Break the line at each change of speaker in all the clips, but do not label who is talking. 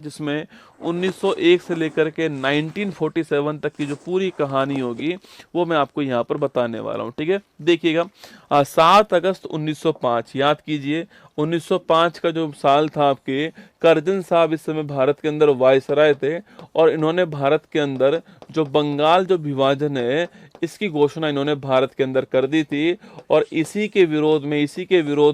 जिसमें 1901 से लेकर के 1947 तक की जो पूरी कहानी होगी वो मैं आपको यहाँ पर बताने वाला हूँ। ठीक है, देखिएगा 7 अगस्त 1905, याद कीजिए 1905 का जो साल था आपके, करजन साहब इस समय भारत के अंदर वायसराय थे और इन्होंने भारत के अंदर जो बंगाल जो विभाजन है इसकी घोषणा इन्होंने भारत के अंदर कर दी थी। और इसी के विरोध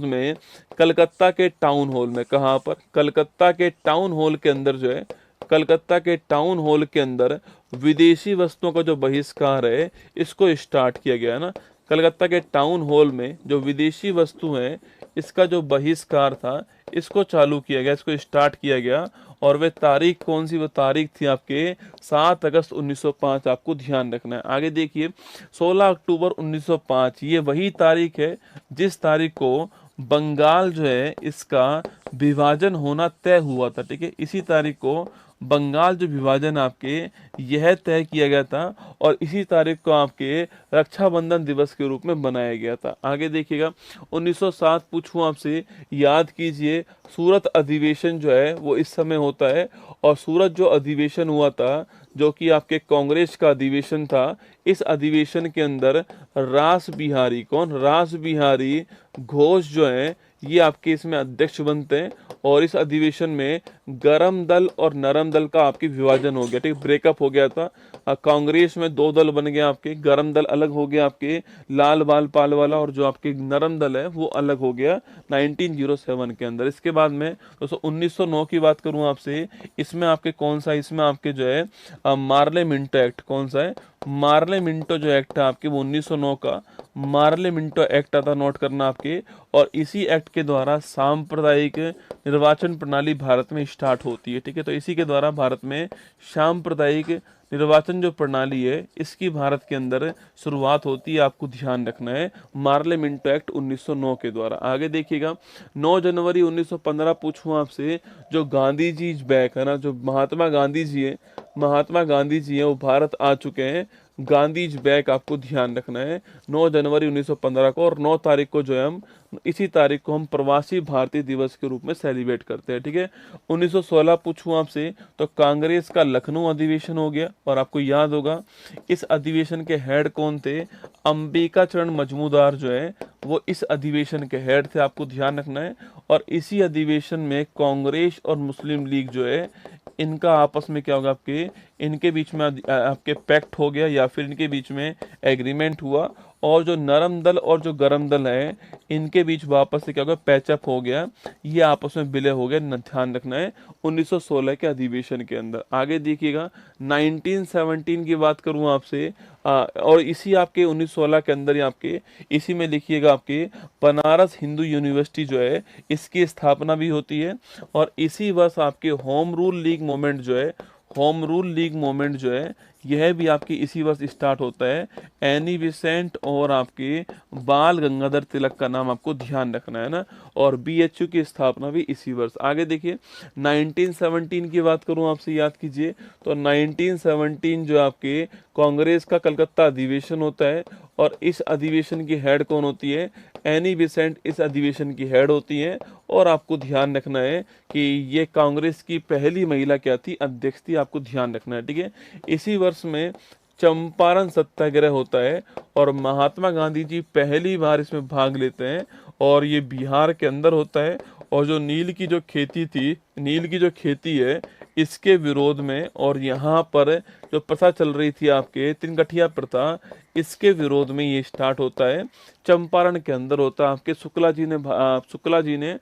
में कलकत्ता के टाउन हॉल में, कहाँ पर, कलकत्ता के टाउन हॉल के अंदर जो है, कलकत्ता के टाउन हॉल के अंदर विदेशी वस्तुओं का जो बहिष्कार है इसको स्टार्ट किया गया है ना। कलकत्ता के टाउन हॉल में जो विदेशी वस्तु है इसका जो बहिष्कार था इसको चालू किया गया, इसको स्टार्ट किया गया। और वे तारीख कौन सी, वो तारीख थी आपके 7 अगस्त 1905, आपको ध्यान रखना है। आगे देखिए 16 अक्टूबर 1905, ये वही तारीख है जिस तारीख को बंगाल जो है इसका विभाजन होना तय हुआ था। ठीक है, इसी तारीख को बंगाल जो विभाजन आपके यह तय किया गया था और इसी तारीख को आपके रक्षाबंधन दिवस के रूप में मनाया गया था। आगे देखिएगा 1907 पूछूं आपसे, याद कीजिए सूरत अधिवेशन जो है वो इस समय होता है। और सूरत जो अधिवेशन हुआ था जो कि आपके कांग्रेस का अधिवेशन था, इस अधिवेशन के अंदर रास बिहारी, कौन, रास बिहारी घोष जो है ये आपके इसमें अध्यक्ष बनते हैं। और इस अधिवेशन में गरम दल और नरम दल का आपकी विभाजन हो गया। ठीक, ब्रेकअप हो गया था। कांग्रेस में 2 दल बन गए आपके, गरम दल अलग हो गया आपके लाल बाल पाल वाला, और जो आपके नरम दल है वो अलग हो गया 1907 के अंदर। इसके बाद में दोस्तों 1909 की बात करूं आपसे, इसमें आपके कौन सा, इसमें आपके जो है मार्ले मिंटो एक्ट, कौन सा है, मार्ले मिंटो जो एक्ट है आपके वो 1909 का मार्ले मिंटो एक्ट आता, नोट करना आपके। और इसी एक्ट के द्वारा सांप्रदायिक निर्वाचन प्रणाली भारत में स्टार्ट होती है। ठीक है, तो इसी के द्वारा भारत में सांप्रदायिक निर्वाचन जो प्रणाली है इसकी भारत के अंदर शुरुआत होती है, आपको ध्यान रखना है, मार्ले मिंटो एक्ट 1909 के द्वारा। आगे देखिएगा 9 जनवरी 1915 पूछूं आपसे, जो गांधी जी बैक है ना, जो महात्मा गांधी जी है, महात्मा गांधी जी हैं वो भारत आ चुके हैं, गांधी जी बैक, आपको ध्यान रखना है 9 जनवरी 1915 को। और 9 तारीख को जो है हम, इसी तारीख को हम प्रवासी भारतीय दिवस के रूप में सेलिब्रेट करते हैं। ठीक है, 1916 पूछूं आपसे, तो कांग्रेस का लखनऊ अधिवेशन हो गया। और आपको याद होगा इस अधिवेशन के हेड कौन थे, अंबिका चरण मजमूदार जो है वो इस अधिवेशन के हेड थे, आपको ध्यान रखना है। और इसी अधिवेशन में कांग्रेस और मुस्लिम लीग जो है इनका आपस में क्या होगा, आपके इनके बीच में आपके पैक्ट हो गया या फिर इनके बीच में एग्रीमेंट हुआ। और जो नरम दल और जो गरम दल है इनके बीच वापस से क्या होगा, पैचअप हो गया, ये आपस में विलय हो गया, ध्यान रखना है 1916 के अधिवेशन के अंदर। आगे देखिएगा 1917 की बात करूं आपसे, और इसी आपके 1916 के अंदर ही आपके इसी में लिखिएगा आपके बनारस हिंदू यूनिवर्सिटी जो है इसकी स्थापना भी होती है। और इसी वर्ष आपके होम रूल लीग मूवमेंट जो है, होम रूल लीग मूवमेंट जो है यह भी आपकी इसी वर्ष स्टार्ट होता है। एनी बेसेंट और आपके बाल गंगाधर तिलक का नाम आपको ध्यान रखना है ना। और बीएचयू की स्थापना भी इसी वर्ष। आगे देखिए 1917 की बात करूं आपसे, याद कीजिए, तो 1917 जो आपके कांग्रेस का कलकत्ता अधिवेशन होता है। और इस अधिवेशन की हेड कौन होती है, एनी बेसेंट इस अधिवेशन की हेड होती है। और आपको ध्यान रखना है कि ये कांग्रेस की पहली महिला क्या थी, अध्यक्ष थी, आपको ध्यान रखना है। ठीक है, इसी वर्ष में चंपारण सत्याग्रह होता है और महात्मा गांधी जी पहली बार इसमें भाग लेते हैं। और ये बिहार के अंदर होता है। और जो नील की जो खेती थी, नील की जो खेती है इसके विरोध में, और यहाँ पर जो प्रथा चल रही थी आपके तिनगठिया प्रथा, इसके विरोध में ये स्टार्ट होता है, चंपारण के अंदर होता है। आपके शुक्ला जी ने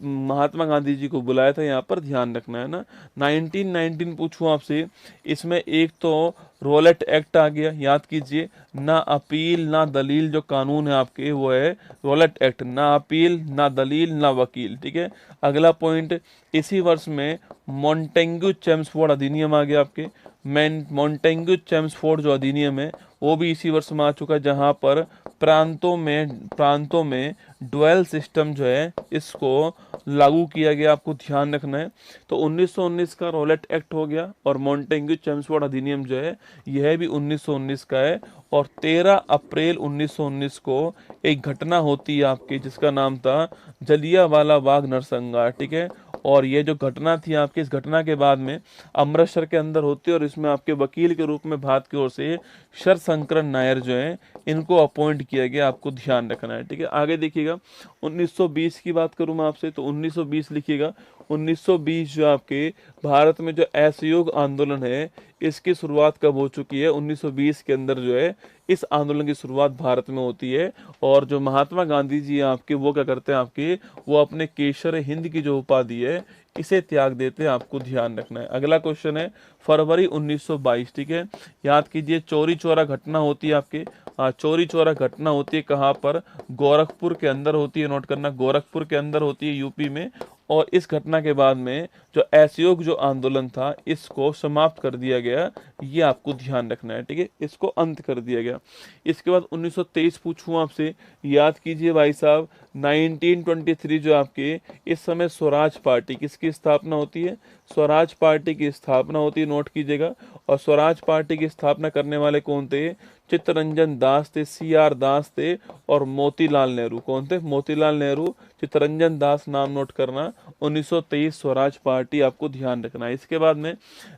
महात्मा गांधी जी को बुलाया था, यहाँ पर ध्यान रखना है ना। 1919 पूछूं आपसे, इसमें एक तो रोलेट एक्ट आ गया, याद कीजिए, ना अपील ना दलील, जो कानून है आपके वो है रोलेट एक्ट, ना अपील ना दलील ना वकील। ठीक है, अगला पॉइंट, इसी वर्ष में मॉन्टेग्यू चेम्सफोर्ड अधिनियम आ गया आपके। मॉन्टेग्यू चेम्सफोर्ड जो अधिनियम है वो भी इसी वर्ष में आ चुका है, जहां पर प्रांतों में डुअल सिस्टम जो है इसको लागू किया गया, आपको ध्यान रखना है। तो 1919 का रोलेट एक्ट हो गया और मॉन्टेग्यू चेम्सफोर्ड अधिनियम जो है यह भी 1919 का है। और 13 अप्रैल 1919 को एक घटना होती है आपकी जिसका नाम था जलियांवाला बाग नरसंहार। ठीक है, और ये जो घटना थी आपकी, इस घटना के बाद में अमृतसर के अंदर होती है और इसमें आपके वकील के रूप में भारत की ओर से शरशंकर नायर जो है इनको अपॉइंट किया गया, आपको ध्यान रखना है। ठीक है, आगे देखिएगा 1920 की बात करूं मैं आपसे तो 1920 लिखिएगा। 1920 जो आपके भारत में जो असहयोग आंदोलन है इसकी शुरुआत कब हो चुकी है? 1920 के अंदर जो है इस आंदोलन की शुरुआत भारत में होती है। और जो महात्मा गांधी जी हैं आपके, वो क्या करते हैं आपके, वो अपने केसर हिंद की जो उपाधि है इसे त्याग देते हैं, आपको ध्यान रखना है। अगला क्वेश्चन है फरवरी 1922। ठीक है, याद कीजिए चौरी चौरा घटना होती है आपके, चौरी चौरा घटना होती है कहाँ पर? गोरखपुर के अंदर होती है, नोट करना, गोरखपुर के अंदर होती है यूपी में। और इस घटना के बाद में जो असहयोग जो आंदोलन था इसको समाप्त कर दिया गया, ये आपको ध्यान रखना है। ठीक है, इसको अंत कर दिया गया। इसके बाद 1923 पूछूं आपसे, याद कीजिए भाई साहब 1923 जो आपके इस समय स्वराज पार्टी किसकी स्थापना होती है? स्वराज पार्टी की स्थापना होती है, नोट कीजिएगा। और स्वराज पार्टी की स्थापना करने वाले कौन थे? चित्तरंजन दास थे, CR दास थे और मोतीलाल नेहरू। कौन थे? मोतीलाल नेहरू, चित्तरंजन दास, नाम नोट करना। 1923 स्वराज पार्टी, आपको ध्यान रखना है। इसके बाद में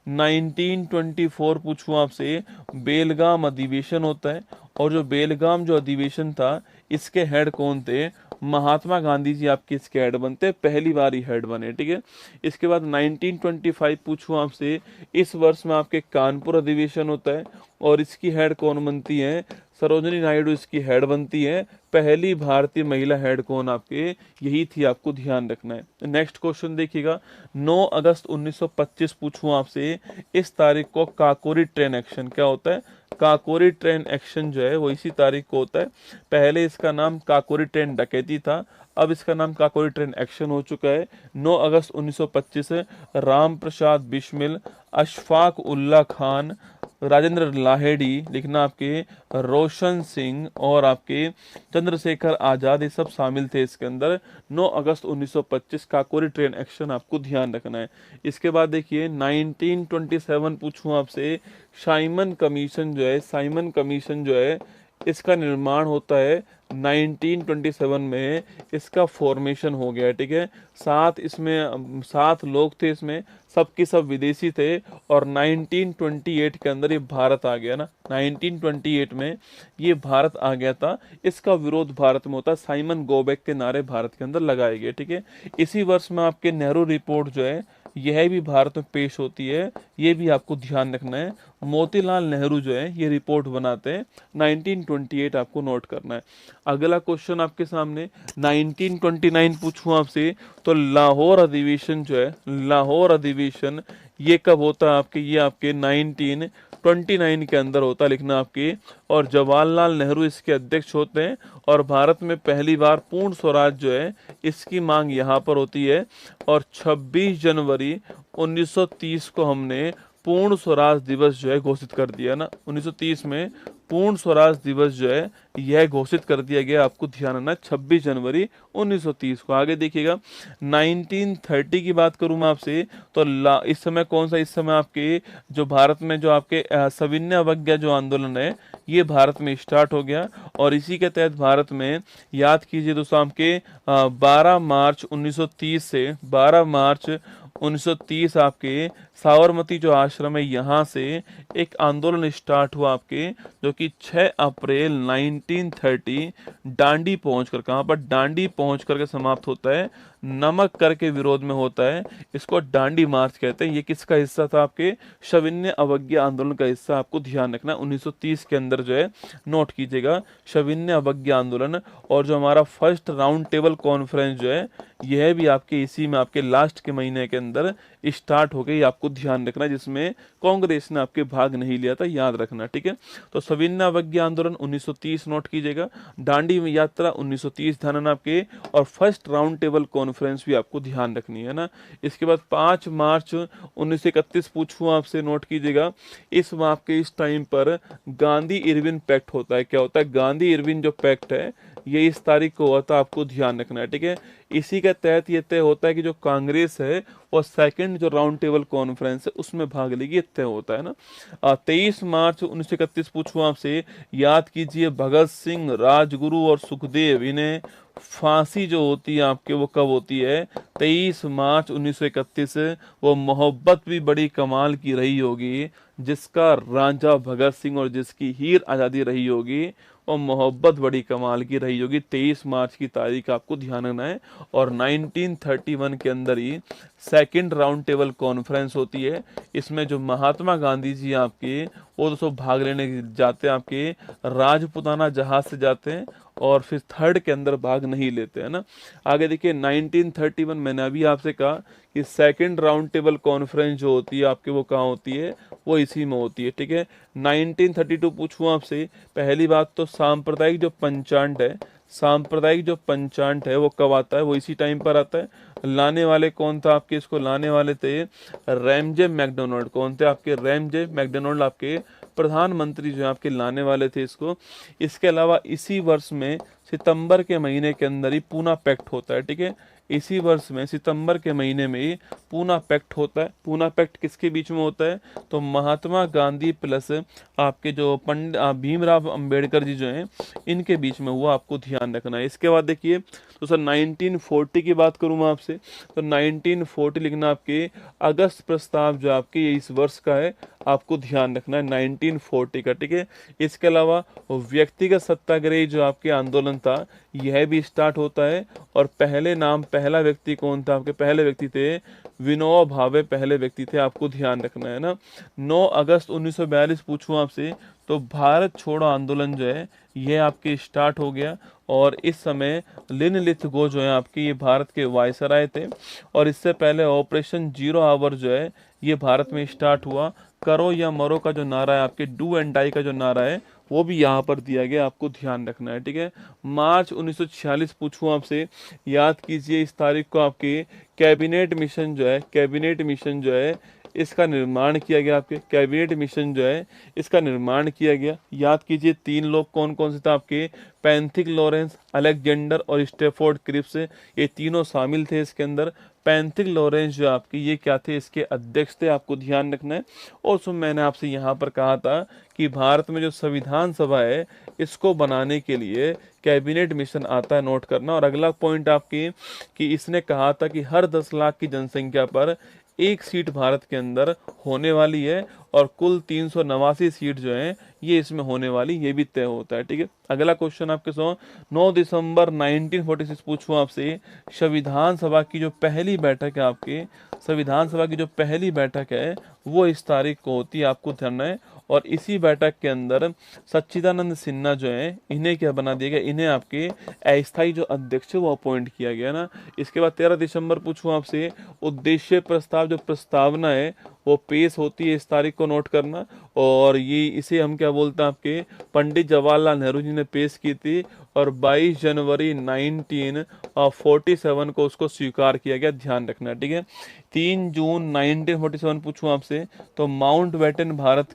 1924 पूछूं आपसे, बेलगाम अधिवेशन होता है। और जो बेलगाम जो अधिवेशन था इसके हेड कौन थे? महात्मा गांधी जी आपके इसके हेड बनते, पहली बार ही हेड बने। ठीक है, इसके बाद 1925 पूछूं आपसे, इस वर्ष में आपके कानपुर अधिवेशन होता है और इसकी हेड कौन बनती है? सरोजिनी नायडू इसकी हेड बनती है। पहली भारतीय महिला हेड कौन आपके? यही थी, आपको ध्यान रखना है। नेक्स्ट क्वेश्चन देखिएगा 9 अगस्त 1925 पूछूं आपसे, इस तारीख को काकोरी ट्रेन एक्शन क्या होता है? काकोरी ट्रेन एक्शन जो है वो इसी तारीख को होता है। पहले इसका नाम काकोरी ट्रेन डकैती था, अब इसका नाम काकोरी ट्रेन एक्शन हो चुका है। 9 अगस्त 1925 राम प्रसाद बिस्मिल, अशफाक उल्ला खान, राजेंद्र लाहेड़ी, लिखना आपके, रोशन सिंह और आपके चंद्रशेखर आजाद, ये सब शामिल थे इसके अंदर। 9 अगस्त 1925 काकोरी ट्रेन एक्शन, आपको ध्यान रखना है। इसके बाद देखिए 1927 पूछूं आपसे, साइमन कमीशन जो है, साइमन कमीशन जो है इसका निर्माण होता है 1927 में, इसका फॉर्मेशन हो गया है। ठीक है, सात लोग थे इसमें, सबके सब विदेशी थे। और 1928 के अंदर ये भारत आ गया ना, 1928 में ये भारत आ गया था। इसका विरोध भारत में होता है, साइमन गोबैक के नारे भारत के अंदर लगाए गए। ठीक है, इसी वर्ष में आपके नेहरू रिपोर्ट जो है यह भी भारत में पेश होती है, ये भी आपको ध्यान रखना है। मोतीलाल नेहरू जो है ये रिपोर्ट बनाते हैं 1928, आपको नोट करना है। अगला क्वेश्चन आपके सामने 1929 पूछूं आपसे, तो लाहौर अधिवेशन जो है, लाहौर अधिवेशन ये कब होता है आपके? ये आपके 1929 के अंदर होता है, लिखना आपके। और जवाहरलाल नेहरू इसके अध्यक्ष होते हैं और भारत में पहली बार पूर्ण स्वराज जो है इसकी मांग यहाँ पर होती है। और 26 जनवरी 1930 को हमने पूर्ण स्वराज दिवस जो है घोषित कर दिया ना, 1930 में पूर्ण स्वराज दिवस जो है यह घोषित कर दिया गया, आपको ध्यान रखना, 26 जनवरी 1930 को। आगे देखिएगा 1930 की बात करूं मैं आपसे, तो इस समय कौन सा, इस समय आपके जो भारत में जो आपके सविनय अवज्ञा जो आंदोलन है ये भारत में स्टार्ट हो गया। और इसी के तहत भारत में, याद कीजिए दोस्तों, आपके 12 मार्च 1930 से 12 मार्च 1930 आपके साबरमती जो आश्रम है यहाँ से एक आंदोलन स्टार्ट हुआ आपके, जो कि 6 अप्रैल 1930 डांडी पहुंचकर, कहाँ पर? डांडी पहुंच के समाप्त होता है, नमक कर के विरोध में होता है। इसको डांडी मार्च कहते हैं। ये किसका हिस्सा था? आपके सविनय अवज्ञा आंदोलन का हिस्सा, आपको ध्यान रखना 1930 के अंदर जो है, नोट कीजिएगा सविनय अवज्ञा आंदोलन। और जो हमारा फर्स्ट राउंड टेबल कॉन्फ्रेंस जो है यह भी आपके इसी में आपके लास्ट के महीने के अंदर स्टार्ट हो गई, आपको ध्यान रखना, जिसमें कांग्रेस ने आपके भाग नहीं लिया था, याद रखना। ठीक है, तो सविनय अवज्ञा आंदोलन 1930 नोट कीजिएगा, दांडी यात्रा 1930 ध्यान आपके, और फर्स्ट राउंड टेबल कॉन्फ्रेंस भी आपको ध्यान रखनी है ना। इसके बाद 5 मार्च 1931 पूछूं आपसे, नोट कीजिएगा, इस आपके इस टाइम पर गांधी इरविन पैक्ट होता है। क्या होता है? गांधी इरविन जो पैक्ट है ये इस तारीख को हुआ था, आपको ध्यान रखना है। ठीक है, इसी के तहत ये तय होता है कि जो कांग्रेस है और सेकंड जो राउंड टेबल कॉन्फ्रेंस है उसमें भाग लेगी, ये तय होता है ना। 23 मार्च 1931 पूछूं आपसे, याद कीजिए, भगत सिंह, राजगुरु और सुखदेव इन्हें फांसी जो होती है आपके वो कब होती है? 23 मार्च 1931। वो मोहब्बत भी बड़ी कमाल की रही होगी, जिसका रांझा भगत सिंह और जिसकी हीर आज़ादी रही होगी, और मोहब्बत बड़ी कमाल की रही होगी। 23 मार्च की तारीख आपको ध्यान रखना है। और 1931 के अंदर ही सेकंड राउंड टेबल कॉन्फ्रेंस होती है। इसमें जो महात्मा गांधी जी आपके, वो दोस्तों भाग लेने जाते हैं आपके राजपुताना जहाज से जाते हैं, और फिर थर्ड के अंदर भाग नहीं लेते हैं ना। आगे देखिए 1931, मैंने अभी आपसे कहा कि सेकंड राउंड टेबल कॉन्फ्रेंस जो होती है आपके, वो कहाँ होती है? वो इसी में होती है, ठीक है। 1932 पूछूं आपसे, पहली बात तो सांप्रदायिक जो पंचांग है, सांप्रदायिक जो पंचांग है वो कब आता है? वो इसी टाइम पर आता है। लाने वाले कौन था आपके? इसको लाने वाले थे रैमजे मैकडोनाल्ड। कौन थे आपके? रैमजे मैकडोनाल्ड आपके प्रधानमंत्री जो है आपके लाने वाले थे इसको। इसके अलावा इसी वर्ष में सितंबर के महीने के अंदर ही पूना पैक्ट होता है, ठीक है। इसी वर्ष में सितंबर के महीने में ही पूना पैक्ट होता है। पूना पैक्ट किसके बीच में होता है? तो महात्मा गांधी प्लस आपके जो पंडित भीमराव अंबेडकर जी जो हैं, इनके बीच में हुआ, आपको ध्यान रखना है। इसके बाद देखिए तो सर 1940 की बात करूँ मैं आपसे, तो 1940 लिखना आपके अगस्त प्रस्ताव जो आपके ये इस वर्ष का है, आपको ध्यान रखना है 1940 का, ठीक है। इसके अलावा व्यक्तिगत सत्याग्रह जो आपके आंदोलन था, यह भी स्टार्ट होता है। और पहला व्यक्ति कौन था आपके? पहले व्यक्ति थे विनोबा भावे, पहले व्यक्ति थे, आपको ध्यान रखना है ना। 9 अगस्त 1942 पूछूं आपसे, तो भारत छोड़ो आंदोलन जो है ये आपके स्टार्ट हो गया। और इस समय लिनलिथ गो जो है आपके, ये भारत के वायसराय थे। और इससे पहले ऑपरेशन जीरो आवर जो है ये भारत में स्टार्ट हुआ। करो या मरो का जो नारा है आपके, डू एंड डाई का जो नारा है, वो भी यहाँ पर दिया गया, आपको ध्यान रखना है, ठीक है। मार्च 1946 पूछूं आपसे, याद कीजिए इस तारीख को आपके कैबिनेट मिशन जो है, कैबिनेट मिशन जो है इसका निर्माण किया गया। आपके कैबिनेट मिशन जो है इसका निर्माण किया गया। याद कीजिए 3 लोग कौन कौन से थे आपके? पैंथिक लॉरेंस, अलेक्जेंडर और स्टेफोर्ड क्रिप्स, ये तीनों शामिल थे इसके अंदर। पैंथिक लॉरेंस जो आपके ये क्या थे? इसके अध्यक्ष थे, आपको ध्यान रखना है। और सुन, मैंने आपसे यहाँ पर कहा था कि भारत में जो संविधान सभा है इसको बनाने के लिए कैबिनेट मिशन आता है, नोट करना। और अगला पॉइंट आपकी कि इसने कहा था कि हर 10 लाख की जनसंख्या पर एक सीट भारत के अंदर होने वाली है, और कुल 389 सीट जो है ये इसमें होने वाली, ये भी तय होता है, ठीक है। अगला क्वेश्चन आपके 9 दिसंबर 1946 पूछूं आपसे, संविधान सभा की जो पहली बैठक है आपके, संविधान सभा की जो पहली बैठक है वो इस तारीख को होती है, आपको ध्यान है। और इसी बैठक के अंदर सच्चिदानंद सिन्हा जो है, इन्हें क्या बना दिया गया? इन्हें आपके अस्थायी जो अध्यक्ष है वो अपॉइंट किया गया ना। इसके बाद 13 दिसंबर पूछूं आपसे, उद्देश्य प्रस्ताव जो प्रस्तावना है वो पेश होती है, इस तारीख को नोट करना। और ये इसे हम क्या बोलते हैं आपके, पंडित जवाहरलाल नेहरू जी ने पेश की थी। और 22 जनवरी 1947 को उसको स्वीकार किया गया, ध्यान रखना, ठीक है। 3 जून 1947 पूछूं आपसे, तो माउंटबेटन भारत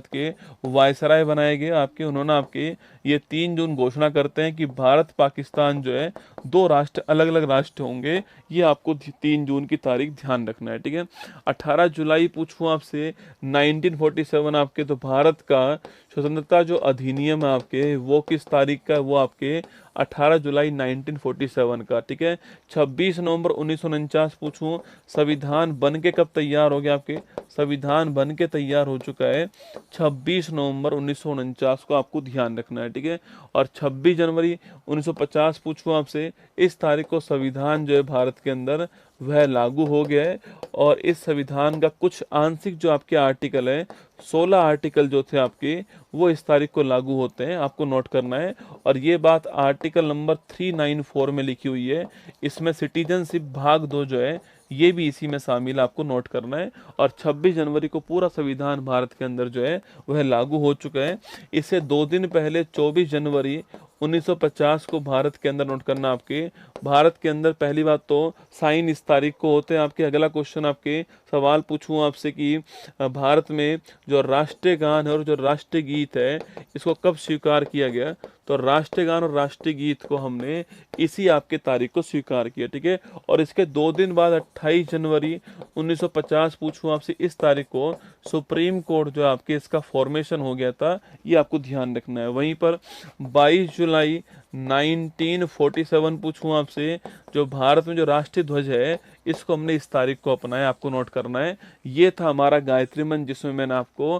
के वायसराय बनाए गए आपके। उन्होंने आपके ये 3 जून घोषणा करते हैं कि भारत पाकिस्तान जो है 2 राष्ट्र, अलग अलग राष्ट्र होंगे। ये आपको 3 जून की तारीख ध्यान रखना है, ठीक है। 18 जुलाई पूछूं आपसे 1947 आपके, तो भारत का स्वतंत्रता जो अधिनियम है आपके, वो किस तारीख का है? वो आपके 18 जुलाई 1947 का, ठीक है। 26 नवंबर 1949 पूछूं, संविधान बन के कब तैयार हो गया आपके? संविधान बन के तैयार हो चुका है 26 नवंबर 1949 को, आपको ध्यान रखना है, ठीक है। और 26 जनवरी 1950 पूछूं आपसे, इस तारीख को संविधान जो है भारत के अंदर वह लागू हो गया है। और इस संविधान का कुछ आंशिक जो आपके आर्टिकल है, 16 आर्टिकल जो थे आपके, वो इस तारीख को लागू होते हैं, आपको नोट करना है। और ये बात आर्टिकल नंबर 394 में लिखी हुई है। इसमें सिटीजनशिप भाग 2 जो है ये भी इसी में शामिल, आपको नोट करना है। और 26 जनवरी को पूरा संविधान भारत के अंदर जो है वह लागू हो चुका है। इससे 2 दिन पहले 24 जनवरी 1950 को भारत के अंदर, नोट करना आपके, भारत के अंदर पहली बात तो साइन इस तारीख को होते हैं आपके। अगला क्वेश्चन आपके सवाल पूछूं आपसे कि भारत में जो राष्ट्रीय गान है और जो राष्ट्रीय गीत है इसको कब स्वीकार किया गया? तो राष्ट्रीय गान और राष्ट्रीय गीत को हमने इसी आपके तारीख को स्वीकार किया, ठीक है। और इसके 2 दिन बाद 28 जनवरी 1950 पूछूं आपसे, इस तारीख को सुप्रीम कोर्ट जो आपके इसका फॉर्मेशन हो गया था, ये आपको ध्यान रखना है। वहीं पर 22 जुलाई 1947 पूछूं आपसे, जो भारत में जो राष्ट्रीय ध्वज है इसको हमने इस तारीख को अपनाया, आपको नोट करना है। ये था हमारा गायत्री मंत्र जिसमें मैंने आपको